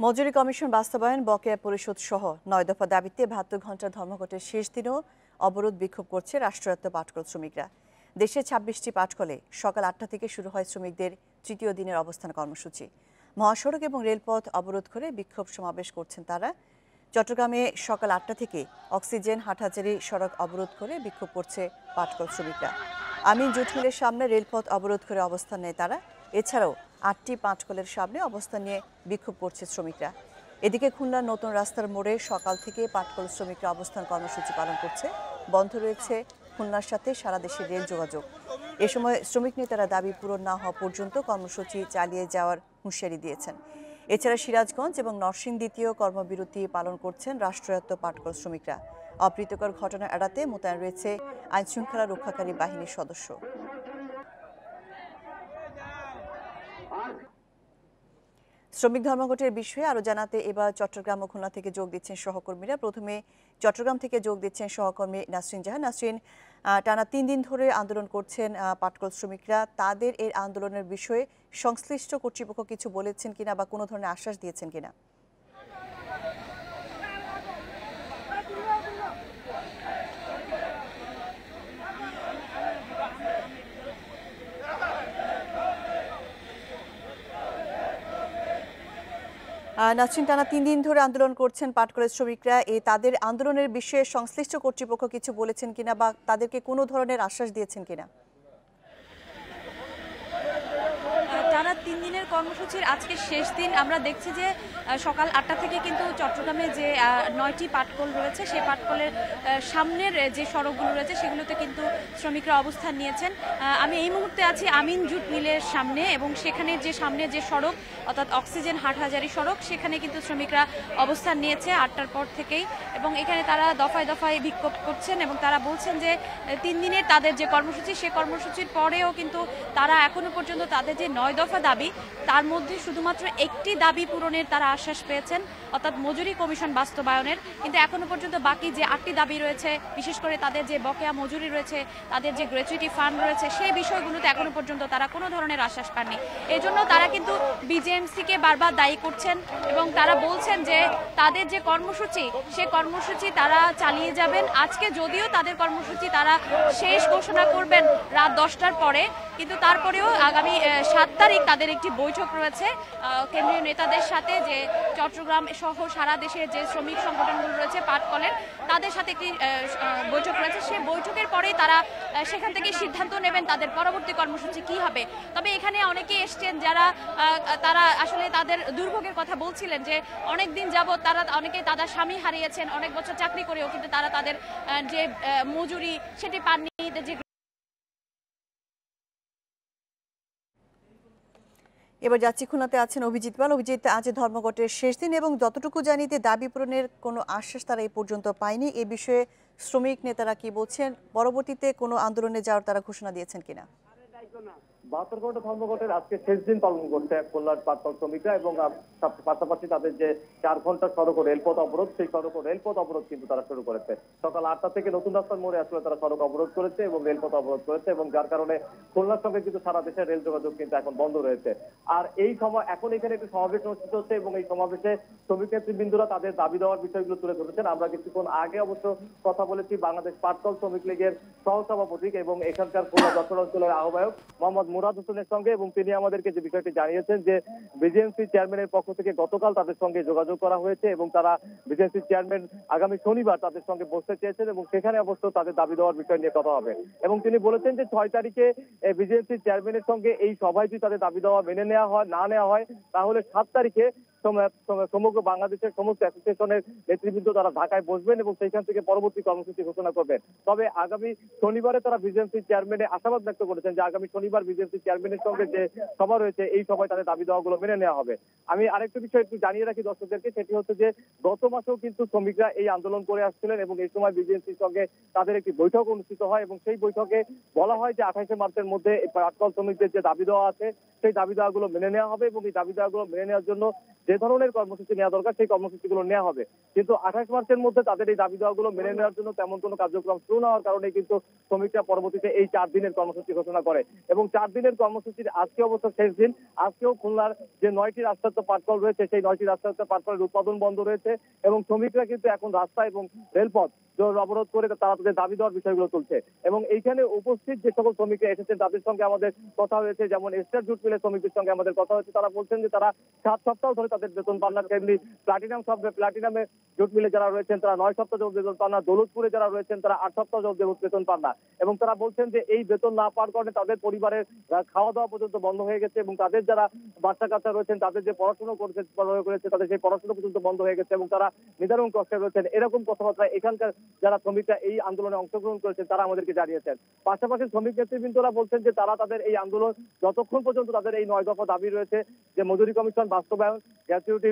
মজুরি কমিশন বাস্তবায়ন, বকেয়া পরিশোধ সহ ৯ দফা দাবিতে ৭২ ঘণ্টার ধর্মঘটের শেষ দিনেও অবরোধ বিক্ষোভ করছে রাষ্ট্রায়ত্ত পাটকল শ্রমিকরা। দেশে ২৬টি পাটকলে সকাল ৮টা থেকে শুরু হয় শ্রমিকদের তৃতীয় দিনের অবস্থান কর্মসূচি। মহাসড়ক এবং রেলপথ অবরোধ করে বিক্ষোভ সমাবেশ করছেন তারা। চট্টগ্রামে সকাল ৮টা থেকে অক্সিজেন হাটহাজারী সড়ক অবরোধ করে বিক্ষোভ করছে পাটকল শ্রমিকরা। আমিন জুট মিলের সামনে রেলপথ অবরোধ করে অবস্থান নেয় তারা। এছাড়াও ৮টি পাটকলের সামনে অবস্থান নিয়ে বিক্ষোভ করছে শ্রমিকরা। এদিকে খুলনার নতুন রাস্তার মোড়ে সকাল থেকে পাটকল শ্রমিকরা অবস্থান কর্মসূচি পালন করছে। বন্ধ রয়েছে খুলনার সাথে সারা দেশের রেল যোগাযোগ। এ সময় শ্রমিক নেতারা দাবি পূরণ না হওয়া পর্যন্ত কর্মসূচি চালিয়ে যাওয়ার হুঁশিয়ারি দিয়েছেন। এছাড়া সিরাজগঞ্জ এবং নরসিংদীতেও কর্মবিরতি পালন করছেন রাষ্ট্রায়ত্ত পাটকল শ্রমিকরা। অপ্রীতিকর ঘটনা এড়াতে মোতায়েন রয়েছে আইনশৃঙ্খলা রক্ষাকারী বাহিনীর সদস্য। শ্রমিক ধর্মঘটের বিষয়ে আরো জানাতে এবার চট্টগ্রাম ও খুলনা থেকে যোগ দিচ্ছেন সহকর্মীরা। প্রথমে চট্টগ্রাম থেকে যোগ দিচ্ছেন সহকর্মী নাসরিন জাহান। নাসরিন, টানা ৩ দিন ধরে আন্দোলন করছেন পাটকল শ্রমিকরা। তাদের এই আন্দোলনের বিষয়ে সংশ্লিষ্ট কর্তৃপক্ষ কিছু বলেছেন কিনা বা কোনো ধরনের আশ্বাস দিয়েছেন কিনা? নাসরিন, টানা ৩ দিন ধরে আন্দোলন করছেন পাটকলের শ্রমিকরা। তাদের আন্দোলনের বিষয়ে সংশ্লিষ্ট কর্তৃপক্ষ কিছু বলেছেন কিনা বা তাদেরকে কোনো ধরনের আশ্বাস দিয়েছেন কিনা? টানা ৩ দিনের কর্মসূচির আজকে শেষ দিন। আমরা দেখছি যে সকাল ৮টা থেকে কিন্তু চট্টগ্রামে যে ৯টি পাটকল রয়েছে সেই পাটকলের সামনের যে সড়কগুলো রয়েছে সেগুলোতে কিন্তু শ্রমিকরা অবস্থান নিয়েছেন। আমি এই মুহূর্তে আছি আমিন জুট মিলের সামনে এবং সেখানে যে সামনে যে সড়ক অর্থাৎ অক্সিজেন হাটহাজারী সড়ক সেখানে কিন্তু শ্রমিকরা অবস্থান নিয়েছে ৮টার পর থেকেই এবং এখানে তারা দফায় দফায় বিক্ষোভ করছেন এবং তারা বলছেন যে ৩ দিনের তাদের যে কর্মসূচি সে কর্মসূচির পরেও কিন্তু তারা এখনো পর্যন্ত তাদের যে ৯ দফা দাবি তার মধ্যে শুধুমাত্র একটি দাবি পূরণের তারা আশ্বাস পেয়েছেন, অর্থাৎ মজুরি কমিশন বাস্তবায়নের। কিন্তু এখনো পর্যন্ত বাকি যে ৮টি দাবি রয়েছে, বিশেষ করে তাদের যে বকেয়া মজুরি রয়েছে, তাদের যে গ্র্যাচুইটি ফান্ড রয়েছে, সেই বিষয়গুলোতে এখনো পর্যন্ত তারা কোনো ধরনের আশ্বাস পাননি। এই জন্য তারা কিন্তু বিজেএমসিকে বারবার দায়ী করছেন এবং তারা বলছেন যে তাদের যে কর্মসূচি সে কর্মসূচি তারা চালিয়ে যাবেন। আজকে যদিও তাদের কর্মসূচি তারা শেষ ঘোষণা করবেন রাত 10টার পরে, কিন্তু তারপরেও আগামী ৭ তারিখ তাদের একটি বৈঠক রয়েছে কেন্দ্রীয় নেতাদের সাথে, যে চট্টগ্রাম সহ সারা দেশের যে শ্রমিক সংগঠনগুলো রয়েছে পাটকলের তাদের সাথে একটি বৈঠক রয়েছে। সেই বৈঠকের পরেই তারা সেখান থেকে সিদ্ধান্ত নেবেন তাদের পরবর্তী কর্মসূচি কি হবে। তবে এখানে অনেকেই এসছেন যারা তারা আসলে তাদের দুর্ভোগের কথা বলছিলেন যে অনেক দিন যাবৎ তারা অনেকে তাদের স্বামী হারিয়েছেন, অনেক বছর চাকরি করেও কিন্তু তারা তাদের যে মজুরি সেটি পাননি। যে এবার যাচ্ছি খুলনাতে আছেন অভিজিৎ পাল। অভিজিৎ, আজ ধর্মঘটের শেষ দিন এবং যতটুকু জানিতে দাবি পূরণের কোনো আশ্বাস তারা এই পর্যন্ত পায়নি। এ বিষয়ে শ্রমিক নেতারা কি বলছেন? পরবর্তীতে কোনো আন্দোলনে যাওয়ার তারা ঘোষণা দিয়েছেন কিনা? ৭২ ঘন্টা ধর্মঘটের আজকে শেষ দিন পালন করছে খুলনার পাটকল শ্রমিকরা এবং পাশাপাশি তাদের যে ৪ ঘন্টা সড়ক ও রেলপথ অবরোধ, সেই সড়ক ও রেলপথ অবরোধ কিন্তু তারা শুরু করেছে। সকাল ৮টা থেকে নতুন রাস্তার মোড়ে আসলে তারা সড়ক অবরোধ করেছে এবং রেলপথ অবরোধ করেছে এবং যার কারণে খুলনার সঙ্গে কিন্তু সারা দেশের রেল যোগাযোগ কিন্তু এখন বন্ধ রয়েছে। আর এই সময় এখন এখানে একটি সমাবেশ অনুষ্ঠিত হচ্ছে এবং এই সমাবেশে শ্রমিক নেতৃবৃন্দরা তাদের দাবি দেওয়ার বিষয়গুলো তুলে ধরেছেন। আমরা কিছুক্ষণ আগে অবশ্য কথা বলেছি বাংলাদেশ পাটকল শ্রমিক লীগের সহসভাপতি এবং এখানকার খুলনা যশোর অঞ্চলের আহ্বায়ক মোহাম্মদ মুরাদ হোসেনের সঙ্গে, এবং তিনি আমাদেরকে যে বিষয়টি জানিয়েছেন যে বিজেএমসি চেয়ারম্যানের পক্ষ থেকে গতকাল তাদের সঙ্গে যোগাযোগ করা হয়েছে এবং তারা বিজেএমসি চেয়ারম্যান আগামী শনিবার তাদের সঙ্গে বসতে চেয়েছেন এবং সেখানে অবশ্য তাদের দাবি দেওয়ার বিষয় নিয়ে কথা হবে। এবং তিনি বলেছেন যে ৬ তারিখে বিজেএমসি চেয়ারম্যানের সঙ্গে এই সভায় যদি তাদের দাবি দেওয়া মেনে নেওয়া হয় না নেওয়া হয় তাহলে ৭ তারিখে সমগ্র বাংলাদেশের সমস্ত অ্যাসোসিয়েশনের নেতৃবৃন্দ তারা ঢাকায় বসবেন এবং সেইখান থেকে পরবর্তী কর্মসূচি ঘোষণা করবেন। তবে আগামী শনিবারে তারা বিজেএমসি চেয়ারম্যানে আশাবাদ ব্যক্ত করেছেন যে আগামী শনিবার বিজেএমসি চেয়ারম্যানের সঙ্গে যে সভা রয়েছে এই সভায় তাদের দাবি দেওয়াগুলো মেনে নেওয়া হবে। আমি আরেকটা বিষয় একটু জানিয়ে রাখি দর্শকদেরকে, সেটি হচ্ছে যে গত মাসেও কিন্তু শ্রমিকরা এই আন্দোলন করে আসছিলেন এবং এই সময় বিজেএমসির সঙ্গে তাদের একটি বৈঠক অনুষ্ঠিত হয় এবং সেই বৈঠকে বলা হয় যে ২৮শে মার্চের মধ্যে পাটকল শ্রমিকদের যে দাবি দেওয়া আছে সেই দাবি দেওয়াগুলো মেনে নেওয়া হবে এবং এই দাবি দেওয়াগুলো মেনে নেওয়ার জন্য যে যে ধরনের কর্মসূচি নেওয়া দরকার সেই কর্মসূচিগুলো নেওয়া হবে। কিন্তু 28 মার্চের মধ্যে তাদের এই দাবি দেওয়াগুলো মেনে নেওয়ার জন্য তেমন কোনো কার্যক্রম শুরু না হওয়ার কারণে কিন্তু শ্রমিকরা পরবর্তীতে এই 4 দিনের কর্মসূচি ঘোষণা করে এবং 4 দিনের কর্মসূচির আজকে অবশ্য শেষ দিন। আজকেও খুলনার যে 9টি রাষ্ট্রায়ত্ত পাটকল রয়েছে সেই 9টি রাষ্ট্রায়ত্ত পাটকলের উৎপাদন বন্ধ রয়েছে এবং শ্রমিকরা কিন্তু এখন রাস্তা এবং রেলপথ অবরোধ করে তারা তাদের দাবি দেওয়ার বিষয়গুলো তুলছে এবং এইখানে উপস্থিত যে সকল শ্রমিকরা এসেছেন তাদের সঙ্গে আমাদের কথা হয়েছে। যেমন এস্টার জুট মিলের শ্রমিকদের সঙ্গে আমাদের কথা হয়েছে, তারা বলছেন যে তারা 7 সপ্তাহ ধরে তাদের বেতন পান না। তেমনি প্লাটিনামে জুট মিলে যারা রয়েছেন তারা 9 সপ্তাহ যাবত বেতন পান না। দৌলতপুরে যারা রয়েছেন তারা 8 সপ্তাহ যাবত বেতন পান না এবং তারা বলছেন যে এই বেতন না পাওয়ার কারণে তাদের পরিবারের খাওয়া দাওয়া পর্যন্ত বন্ধ হয়ে গেছে এবং তাদের যারা বাচ্চা কাচ্চা রয়েছেন তাদের যে পড়াশোনা করেছে তাদের সেই পড়াশোনা পর্যন্ত বন্ধ হয়ে গেছে এবং তারা নিদারুণ কষ্টে রয়েছেন। এরকম কথাবার্তা এখানকার যারা শ্রমিকরা এই আন্দোলনে অংশগ্রহণ করেছেন তারা আমাদেরকে জানিয়েছেন। পাশাপাশি শ্রমিক নেতৃবৃন্দরা বলছেন যে তারা তাদের এই আন্দোলন যতক্ষণ পর্যন্ত তাদের এই 9 দফা দাবি রয়েছে যে মজুরি কমিশন বাস্তবায়ন, গ্র্যাচুইটি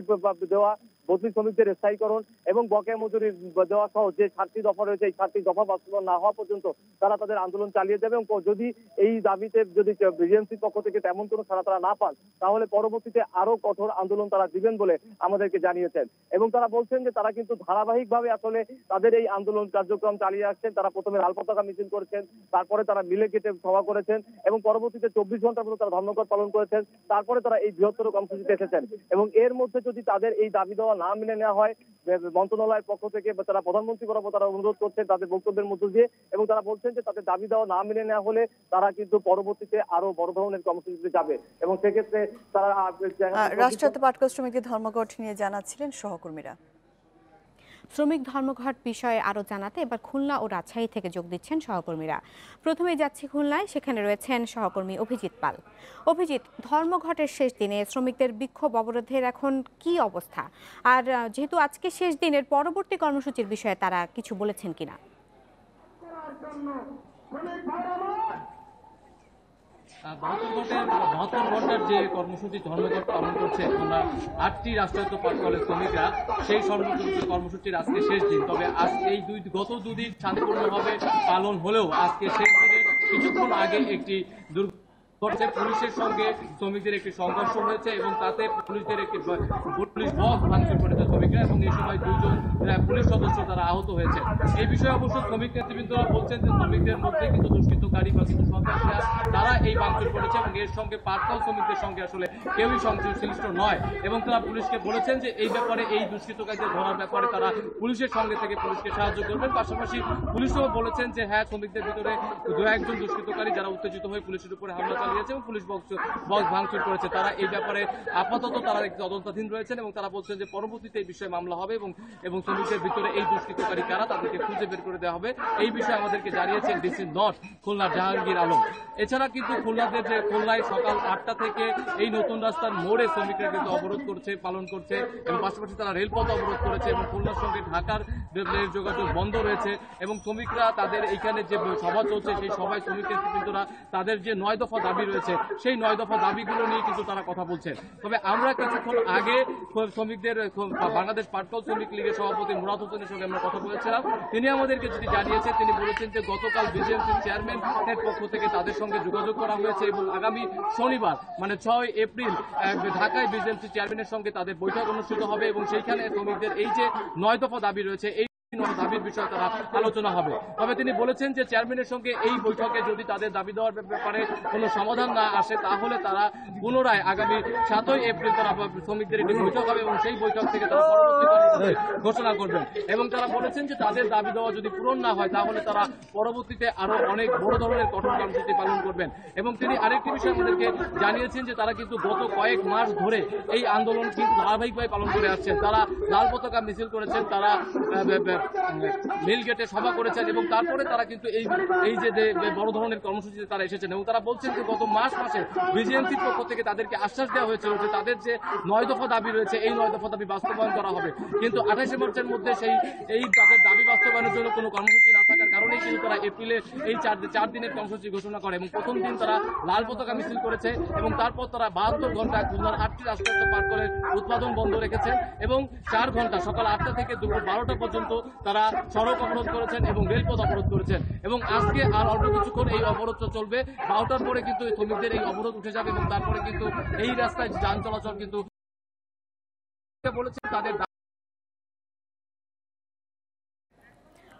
দেওয়া, বদলি শ্রমিকদের স্থায়ীকরণ এবং বকেয়া মজুরি দেওয়া সহ যে 7টি দফা রয়েছে এই 7টি দফা বাস্তবায়ন না হওয়া পর্যন্ত তারা তাদের আন্দোলন চালিয়ে যাবে এবং যদি এই দাবিতে যদি বিজেএমসির পক্ষ থেকে তেমন কোনো সাড়া তারা না পান তাহলে পরবর্তীতে আরো কঠোর আন্দোলন তারা দিবেন বলে আমাদেরকে জানিয়েছেন এবং তারা বলছেন যে তারা কিন্তু ধারাবাহিকভাবে আসলে তাদের এই আন্দোলন কার্যক্রম চালিয়ে আসছেন। তারা প্রথমে লাল পতাকা মিছিল করেছেন, তারপরে তারা মিলে গেটে সভা করেছেন এবং পরবর্তীতে 24 ঘন্টার মতো তারা ধর্মঘট পালন করেছেন। তারপরে তারা এই বৃহত্তর কর্মসূচিতে এসেছেন এবং এর মধ্যে যদি তাদের এই দাবি দেওয়া না মেনে নেওয়া হয় মন্ত্রণালয়ের পক্ষ থেকে তারা প্রধানমন্ত্রী বরাবর তারা অনুরোধ করছেন তাদের বক্তব্যের মধ্য দিয়ে এবং তারা বলছেন যে তাদের দাবি দেওয়া না মেনে নেওয়া হলে তারা কিন্তু পরবর্তীতে আরো বড় ধরনের কর্মসূচিতে যাবে এবং সেক্ষেত্রে তারা রাষ্ট্রায়ত্ত পাটকল শ্রমিকদের ধর্মঘট নিয়ে জানাচ্ছিলেন সহকর্মীরা। শ্রমিক ধর্মঘট বিষয়ে আরও জানাতে এবার খুলনা ও রাজশাহী থেকে যোগ দিচ্ছেন সহকর্মীরা। প্রথমেই যাচ্ছি খুলনায়, সেখানে রয়েছেন সহকর্মী অভিজিৎ পাল। অভিজিৎ, ধর্মঘটের শেষ দিনে শ্রমিকদের বিক্ষোভ অবরোধের এখন কি অবস্থা, আর যেহেতু আজকে শেষ দিনের পরবর্তী কর্মসূচির বিষয়ে তারা কিছু বলেছেন কিনা? বাহাত্তর ঘন্টার যে কর্মসূচি ধর্মঘট পালন করছে খুলনার 8টি রাষ্ট্রায়ত্ত পাটকলের শ্রমিকরা, সেই কর্মসূচির আজকে শেষ দিন। তবে আজ এই গত দুদিন শান্তিপূর্ণভাবে পালন হলেও আজকে শেষ দিনের কিছুক্ষণ আগে একটি পুলিশের সঙ্গে শ্রমিকদের একটি সংঘর্ষ হয়েছে এবং তাতে পুলিশ বক্স ভাঙচুর করেছে শ্রমিকরা এবং এই সময় 2জন পুলিশ সদস্য তারা আহত হয়েছে। এই বিষয়ে অবশ্য শ্রমিক নেতৃবৃন্দরা বলছেন যে শ্রমিকদের মধ্যে কিন্তু দুষ্কৃতকারী বা কিছু সন্ত্রাসীরা তারা এই ভাঙচুর করেছে এবং এর সঙ্গে পাটকল শ্রমিকদের সঙ্গে আসলে কেউই সংশ্লিষ্ট নয় এবং তারা পুলিশকে বলেছেন যে এই ব্যাপারে এই দুষ্কৃতকারীদের ধরার ব্যাপারে তারা পুলিশের সঙ্গে থেকে পুলিশকে সাহায্য করবেন। পাশাপাশি পুলিশও বলেছেন যে হ্যাঁ, শ্রমিকদের ভিতরে 2-1জন দুষ্কৃতকারী যারা উত্তেজিত হয়ে পুলিশের উপরে হামলা চালিয়েছে এবং পুলিশ বক্স ভাঙচুর করেছে, তারা এই ব্যাপারে আপাতত তারা একটি তদন্তাধীন রয়েছেন এবং তারা বলছেন যে পরবর্তীতে এই বিষয়ে মামলা হবে এবং শ্রমিকদের ভিতরে এই দুষ্কৃতকারী কারা তাদেরকে খুঁজে বের করে দেওয়া হবে। এই বিষয়ে আমাদেরকে জানিয়েছেন ডিসি নর্থ খুলনার জাহাঙ্গীর আলম। এছাড়া কিন্তু খুলনায় সকাল 8টা থেকে এই নতুন রাস্তার মোড়ে শ্রমিকরা কিন্তু অবরোধ পালন করছে এবং পাশাপাশি তারা রেলপথ অবরোধ করেছে এবং খুলনার সঙ্গে ঢাকার রেল যোগাযোগ বন্ধ রয়েছে এবং শ্রমিকরা তাদের এইখানে যে সভা চলছে সেই সভায় শ্রমিক নেতৃবৃন্দরা তাদের যে 9 দফা দাবি রয়েছে সেই 9 দফা দাবিগুলো নিয়ে কিন্তু তারা কথা বলছেন। তবে আমরা কিছুক্ষণ আগে শ্রমিকদের বাংলাদেশ পাটকল শ্রমিক লীগের সভাপতি মুরাদ হোসেনের সঙ্গে আমরা কথা বলেছিলাম। তিনি আমাদেরকে যেটি জানিয়েছেন, তিনি বলেছেন যে গতকাল বিজেএমসির চেয়ারম্যানের পক্ষ থেকে তাদের সঙ্গে যোগাযোগ করা হয়েছে এবং আগামী শনিবার মানে 6 এপ্রিল ঢাকায় বিজেএমসি চেয়ারম্যানের সঙ্গে তাদের বৈঠক অনুষ্ঠিত হবে এবং সেইখানে শ্রমিকদের এই যে 9 দফা দাবি রয়েছে এই দাবির বিষয়ে তারা আলোচনা হবে। তবে তিনি বলেছেন যে চেয়ারম্যানের সঙ্গে এই বৈঠকে যদি তাদের দাবি দেওয়ার ব্যাপারে কোনো সমাধান না আসে তাহলে তারা পুনরায় আগামী 7 এপ্রিল তারা শ্রমিকদের একটি বৈঠক হবে এবং সেই বৈঠক থেকে তারা পরবর্তী কর্মসূচি ঘোষণা করবেন এবং তারা বলেছেন যে তাদের দাবি দেওয়া যদি পূরণ না হয় তাহলে তারা পরবর্তীতে আরো অনেক বড় ধরনের কঠোর কর্মসূচি পালন করবেন। এবং তিনি আরেকটি বিষয় আমাদেরকে জানিয়েছেন যে তারা কিন্তু গত কয়েক মাস ধরে এই আন্দোলন কিন্তু ধারাবাহিকভাবে পালন করে আসছেন। তারা লাল পতাকা মিছিল করেছেন, তারা মিল গেটে সভা করেছেন এবং তারপরে তারা কিন্তু এই যে বড় ধরনের কর্মসূচিতে তারা এসেছেন এবং তারা বলছেন যে গত মাসে বিজেএমসির পক্ষ থেকে তাদেরকে আশ্বাস দেওয়া হয়েছিল যে তাদের যে 9 দফা দাবি রয়েছে এই 9 দফা দাবি বাস্তবায়ন করা হবে, কিন্তু 28 মার্চের মধ্যে এই তাদের দাবি বাস্তবায়নের জন্য কোনো কর্মসূচি না থাকার কারণেই কিন্তু তারা এপ্রিলে এই 4 দিনের কর্মসূচি ঘোষণা করে এবং প্রথম দিন তারা লাল পতাকা মিছিল করেছে এবং তারপর তারা 72 ঘন্টা খুলনার 8টি রাষ্ট্রায়ত্ত পাটকলের উৎপাদন বন্ধ রেখেছেন এবং 4 ঘন্টা সকাল 8টা থেকে দুপুর 12টা পর্যন্ত তারা সড়ক অবরোধ করেছেন এবং রেলপথ অবরোধ করেছেন এবং আজকে আর অল্প কিছুক্ষণ এই অবরোধটা চলবে। 12টার পরে কিন্তু শ্রমিকদের এই অবরোধ উঠে যাবে এবং তারপরে কিন্তু এই রাস্তায় যান চলাচল কিন্তু বলেছেন তাদের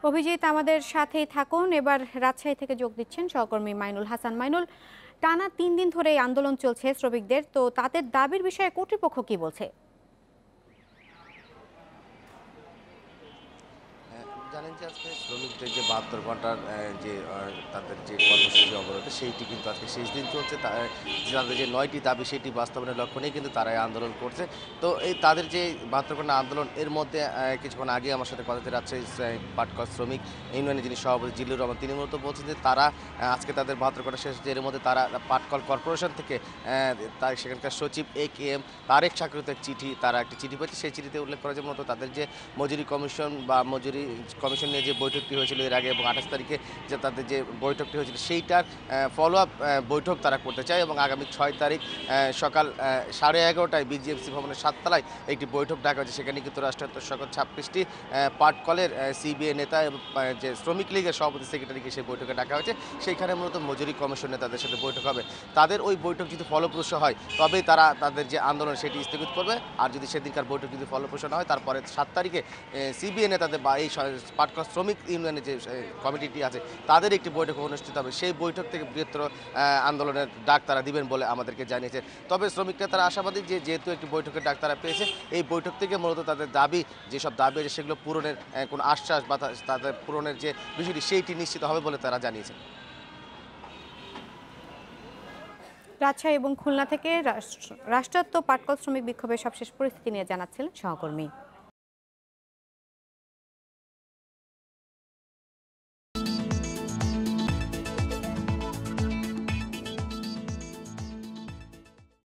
অভিজিৎ, আমাদের সাথেই থাকুন। এবার রাজশাহী থেকে যোগ দিচ্ছেন সহকর্মী মাইনুল হাসান। মাইনুল, টানা 3 দিন ধরে এই আন্দোলন চলছে শ্রমিকদের, তো তাদের দাবির বিষয়ে কর্তৃপক্ষ কি বলছে? জানেন যে আজকে শ্রমিকদের যে 72 ঘন্টার যে তাদের যে কর্মসূচি অবরোধ সেইটি কিন্তু আজকে শেষ দিন চলছে। তাদের যে 9টি দাবি সেটি বাস্তবায়নের লক্ষ্য নিয়ে কিন্তু তারা এই আন্দোলন করছে। তো এই তাদের যে 72 ঘন্টা আন্দোলন, এর মধ্যে কিছুক্ষণ আগে আমার সাথে কথা হচ্ছে রাজশাহী পাটকল শ্রমিক ইউনিয়নের যিনি সভাপতি জিল্লুর রহমান, তিনি মূলত বলছেন যে তারা আজকে তাদের 72 ঘন্টা শেষ, এর মধ্যে তারা পাটকল কর্পোরেশন থেকে তার সেখানকার সচিব AKM তারেক স্বাক্ষরিত চিঠি, তারা একটি চিঠি পেয়েছে। সেই চিঠিতে উল্লেখ করা যে মূলত তাদের যে মজুরি কমিশন বা মজুরি কমিশন নিয়ে যে বৈঠকটি হয়েছিল এর আগে এবং 28 তারিখে যে তাদের যে বৈঠকটি হয়েছিল সেইটার ফলো আপ বৈঠক তারা করতে চায় এবং আগামী 6 তারিখ সকাল 11:30টায় BGMC ভবনের 7 তলায় একটি বৈঠক ডাকা হয়েছে। সেখানে কিন্তু রাষ্ট্রায়ত্ত সকল 26টি পাটকলের CBA নেতা এবং যে শ্রমিক লীগের সভাপতি সেক্রেটারিকে সেই বৈঠকে ডাকা হয়েছে। সেইখানে মূলত মজুরি কমিশন নেতাদের সাথে বৈঠক হবে। তাদের ওই বৈঠক যদি ফলপ্রসূ হয় তবেই তারা তাদের যে আন্দোলন সেটি স্থগিত করবে। আর যদি সেদিনকার বৈঠক যদি ফলপ্রসূ না হয় তারপরে 7 তারিখে CBA নেতাদের বা এই পাটকল শ্রমিক ইউনিয়নের যে কমিটিটি আছে তাদের একটি বৈঠক অনুষ্ঠিত হবে। সেই বৈঠক থেকে বৃহত্তর আন্দোলনের ডাক তারা দিবেন বলে আমাদেরকে জানিয়েছে। তবে শ্রমিকরা তারা আশাবাদী যে যেহেতু একটি বৈঠকের ডাক তারা পেয়েছে, এই বৈঠক থেকে মূলত তাদের দাবি, যেসব দাবি আছে সেগুলো পূরণের কোনো আশ্বাস বা তাদের পূরণের যে বিষয়টি সেইটি নিশ্চিত হবে বলে তারা জানিয়েছে। রাজশাহী এবং খুলনা থেকে রাষ্ট্রায়ত্ত পাটকল শ্রমিক বিক্ষোভের সবশেষ পরিস্থিতি নিয়ে জানাচ্ছিলেন সহকর্মী।